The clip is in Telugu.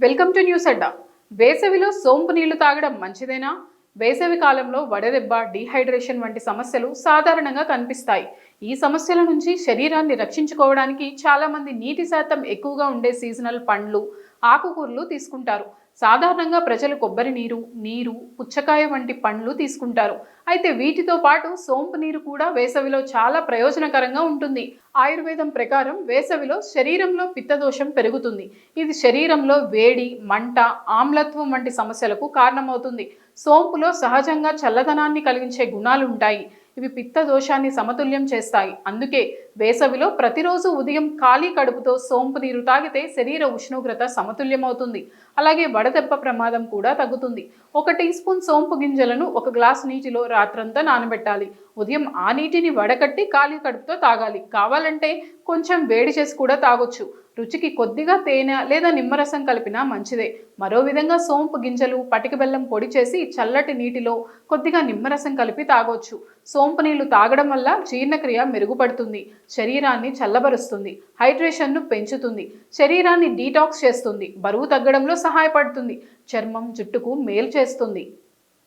వెల్కమ్ టు న్యూస్ అడ్డా. వేసవిలో సోంపు నీళ్లు తాగడం మంచిదేనా? వేసవి కాలంలో వడదెబ్బ, డీహైడ్రేషన్ వంటి సమస్యలు సాధారణంగా కనిపిస్తాయి. ఈ సమస్యల నుంచి శరీరాన్ని రక్షించుకోవడానికి చాలా మంది నీటి శాతం ఎక్కువగా ఉండే సీజనల్ పండ్లు, ఆకుకూరలు తీసుకుంటారు. సాధారణంగా ప్రజలు కొబ్బరి నీరు, పుచ్చకాయ వంటి పండ్లు తీసుకుంటారు. అయితే వీటితో పాటు సోంపు నీరు కూడా వేసవిలో చాలా ప్రయోజనకరంగా ఉంటుంది. ఆయుర్వేదం ప్రకారం వేసవిలో శరీరంలో పిత్తదోషం పెరుగుతుంది. ఇది శరీరంలో వేడి, మంట, ఆమ్లత్వం వంటి సమస్యలకు కారణమవుతుంది. సోంపులో సహజంగా చల్లదనాన్ని కలిగించే గుణాలు ఉంటాయి. ఇవి పిత్త దోషాన్ని సమతుల్యం చేస్తాయి. అందుకే వేసవిలో ప్రతిరోజు ఉదయం ఖాళీ కడుపుతో సోంపు నీరు తాగితే శరీర ఉష్ణోగ్రత సమతుల్యమవుతుంది. అలాగే వడదెబ్బ ప్రమాదం కూడా తగ్గుతుంది. 1 టీ స్పూన్ సోంపు గింజలను 1 గ్లాసు నీటిలో రాత్రంతా నానబెట్టాలి. ఉదయం ఆ నీటిని వడకట్టి ఖాళీ కడుపుతో తాగాలి. కావాలంటే కొంచెం వేడి చేసి కూడా తాగొచ్చు. రుచికి కొద్దిగా తేనె లేదా నిమ్మరసం కలిపినా మంచిదే. మరో విధంగా సోంపు గింజలు, పటిక బెల్లం పొడి చేసి చల్లటి నీటిలో కొద్దిగా నిమ్మరసం కలిపి తాగొచ్చు. సోంపు నీళ్లు తాగడం వల్ల జీర్ణక్రియ మెరుగుపడుతుంది, శరీరాన్ని చల్లబరుస్తుంది, హైడ్రేషన్ను పెంచుతుంది, శరీరాన్ని డీటాక్స్ చేస్తుంది, బరువు తగ్గడంలో సహాయపడుతుంది, చర్మం, జుట్టుకు మేలు చేస్తుంది.